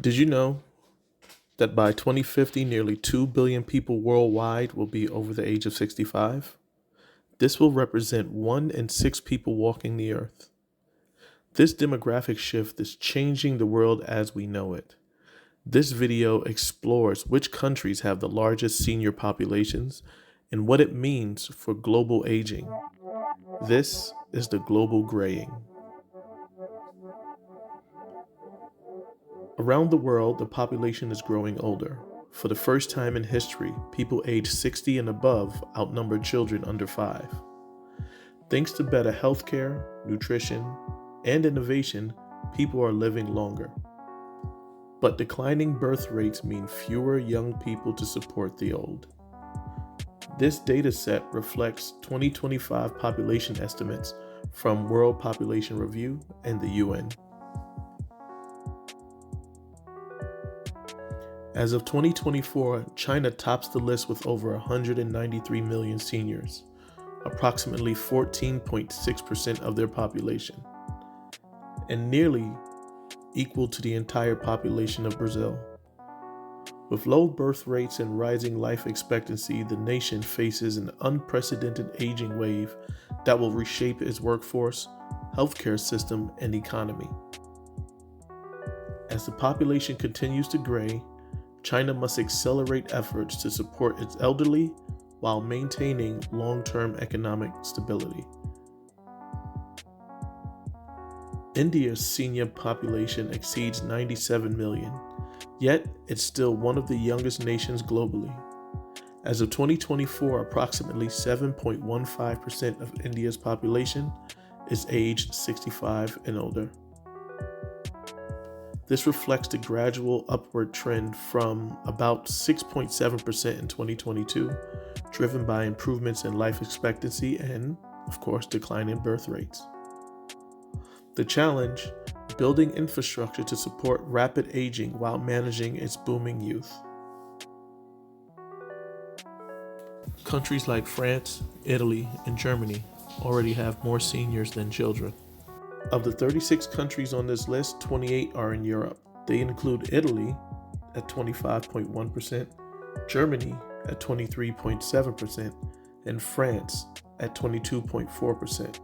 Did you know that by 2050, nearly 2 billion people worldwide will be over the age of 65? This will represent 1 in 6 people walking the earth. This demographic shift is changing the world as we know it. This video explores which countries have the largest senior populations and what it means for global aging. This is the global graying. Around the world, the population is growing older. For the first time in history, people aged 60 and above outnumber children under 5. Thanks to better healthcare, nutrition, and innovation, people are living longer. But declining birth rates mean fewer young people to support the old. This data set reflects 2025 population estimates from World Population Review and the UN. As of 2024, China tops the list with over 193 million seniors, approximately 14.6% of their population, and nearly equal to the entire population of Brazil. With low birth rates and rising life expectancy, the nation faces an unprecedented aging wave that will reshape its workforce, healthcare system, and economy. As the population continues to gray, China must accelerate efforts to support its elderly while maintaining long-term economic stability. India's senior population exceeds 97 million, yet it's still one of the youngest nations globally. As of 2024, approximately 7.15% of India's population is aged 65 and older. This reflects the gradual upward trend from about 6.7% in 2022, driven by improvements in life expectancy and, of course, decline in birth rates. The challenge: building infrastructure to support rapid aging while managing its booming youth. Countries like France, Italy, and Germany already have more seniors than children. Of the 36 countries on this list, 28 are in Europe. They include Italy at 25.1%, Germany at 23.7%, and France at 22.4%.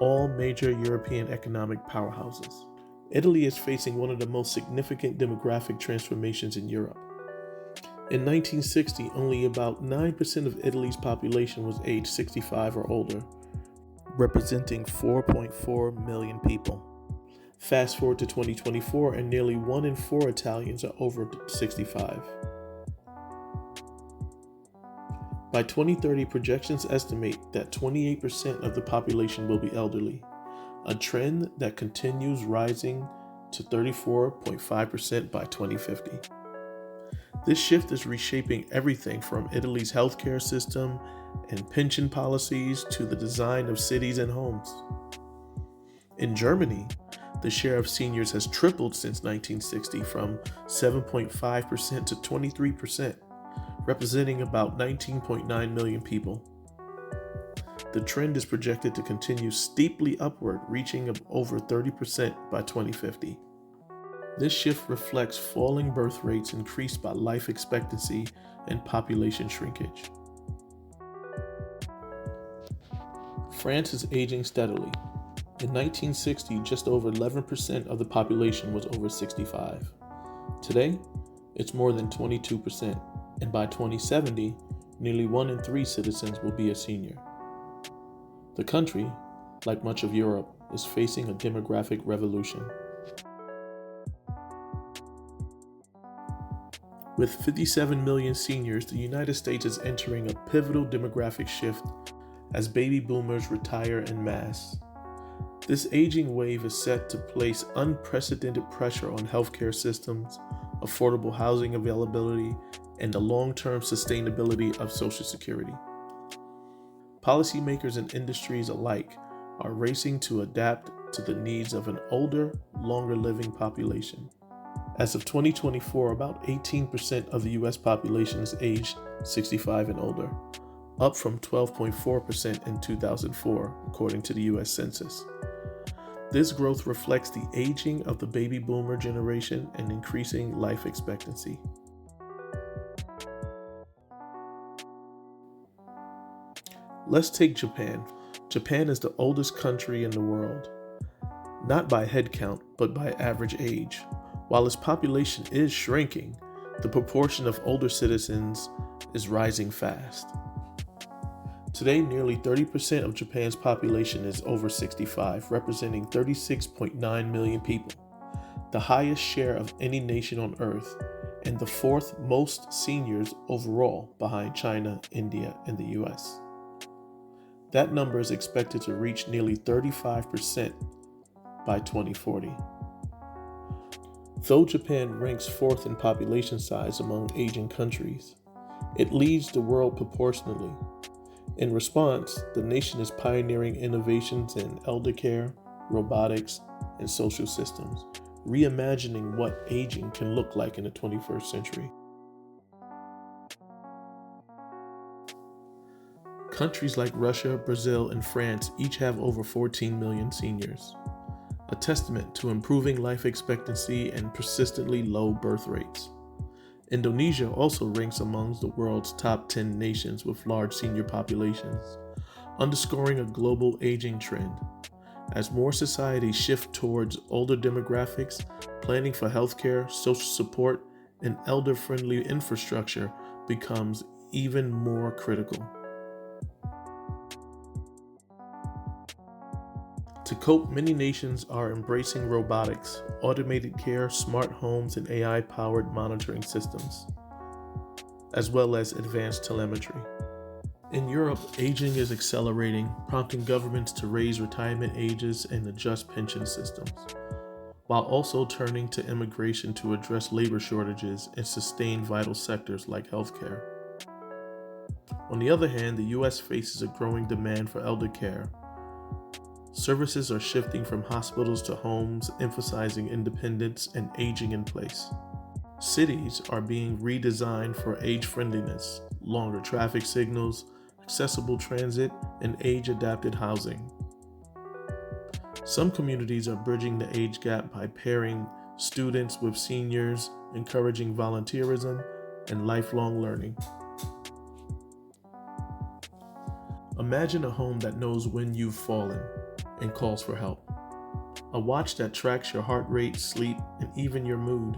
All major European economic powerhouses. Italy is facing one of the most significant demographic transformations in Europe. In 1960, only about 9% of Italy's population was aged 65 or older, representing 4.4 million people. Fast forward to 2024, and nearly 1 in 4 Italians are over 65. By 2030, projections estimate that 28% of the population will be elderly, a trend that continues rising to 34.5% by 2050. This shift is reshaping everything from Italy's healthcare system and pension policies to the design of cities and homes. In Germany, the share of seniors has tripled since 1960 from 7.5% to 23%, representing about 19.9 million people. The trend is projected to continue steeply upward, reaching over 30% by 2050. This shift reflects falling birth rates increased by life expectancy and population shrinkage. France is aging steadily. In 1960, just over 11% of the population was over 65. Today, it's more than 22%, and by 2070, nearly 1 in 3 citizens will be a senior. The country, like much of Europe, is facing a demographic revolution. With 57 million seniors, the United States is entering a pivotal demographic shift as baby boomers retire en masse. This aging wave is set to place unprecedented pressure on healthcare systems, affordable housing availability, and the long-term sustainability of Social Security. Policymakers and industries alike are racing to adapt to the needs of an older, longer-living population. As of 2024, about 18% of the U.S. population is aged 65 and older, up from 12.4% in 2004, according to the U.S. Census. This growth reflects the aging of the baby boomer generation and increasing life expectancy. Let's take Japan. Japan is the oldest country in the world, not by head count, but by average age. While its population is shrinking, the proportion of older citizens is rising fast. Today, nearly 30% of Japan's population is over 65, representing 36.9 million people, the highest share of any nation on Earth, and the fourth most seniors overall behind China, India, and the US. That number is expected to reach nearly 35% by 2040. Though Japan ranks fourth in population size among Asian countries, it leads the world proportionally. In response, the nation is pioneering innovations in elder care, robotics, and social systems, reimagining what aging can look like in the 21st century. Countries like Russia, Brazil, and France each have over 14 million seniors, a testament to improving life expectancy and persistently low birth rates. Indonesia also ranks among the world's top 10 nations with large senior populations, underscoring a global aging trend. As more societies shift towards older demographics, planning for healthcare, social support, and elder-friendly infrastructure becomes even more critical. To cope, many nations are embracing robotics, automated care, smart homes, and AI-powered monitoring systems, as well as advanced telemetry. In Europe, aging is accelerating, prompting governments to raise retirement ages and adjust pension systems, while also turning to immigration to address labor shortages and sustain vital sectors like healthcare. On the other hand, the US faces a growing demand for elder care. Services are shifting from hospitals to homes, emphasizing independence and aging in place. Cities are being redesigned for age-friendliness, longer traffic signals, accessible transit, and age-adapted housing. Some communities are bridging the age gap by pairing students with seniors, encouraging volunteerism and lifelong learning. Imagine a home that knows when you've fallen and calls for help. A watch that tracks your heart rate, sleep, and even your mood.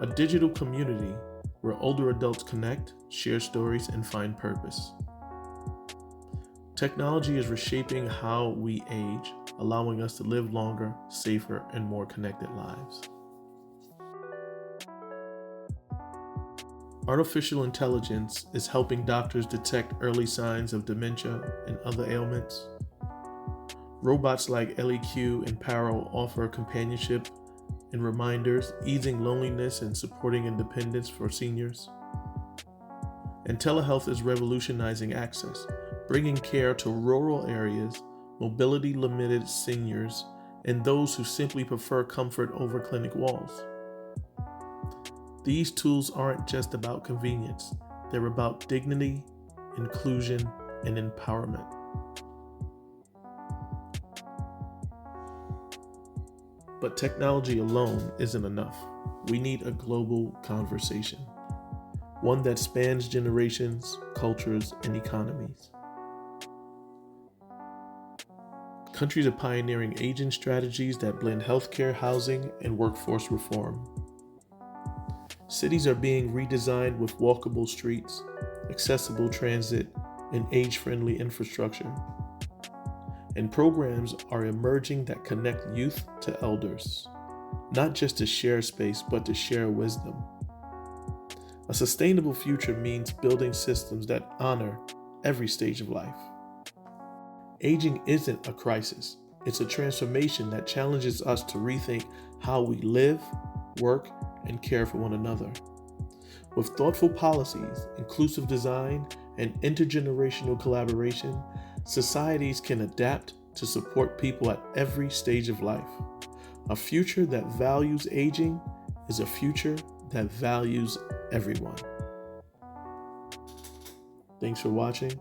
A digital community where older adults connect, share stories, and find purpose. Technology is reshaping how we age, allowing us to live longer, safer, and more connected lives. Artificial intelligence is helping doctors detect early signs of dementia and other ailments. Robots like LEQ and Paro offer companionship and reminders, easing loneliness and supporting independence for seniors. And telehealth is revolutionizing access, bringing care to rural areas, mobility-limited seniors, and those who simply prefer comfort over clinic walls. These tools aren't just about convenience, they're about dignity, inclusion, and empowerment. But technology alone isn't enough. We need a global conversation, one that spans generations, cultures, and economies. Countries are pioneering aging strategies that blend healthcare, housing, and workforce reform. Cities are being redesigned with walkable streets, accessible transit, and age-friendly infrastructure. And programs are emerging that connect youth to elders, not just to share space, but to share wisdom. A sustainable future means building systems that honor every stage of life. Aging isn't a crisis. It's a transformation that challenges us to rethink how we live, work, and care for one another. With thoughtful policies, inclusive design, and intergenerational collaboration, societies can adapt to support people at every stage of life. A future that values aging is a future that values everyone. Thanks for watching.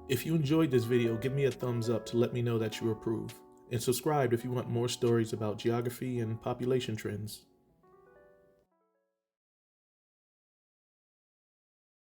If you enjoyed this video, give me a thumbs up to let me know that you approve. And subscribe if you want more stories about geography and population trends.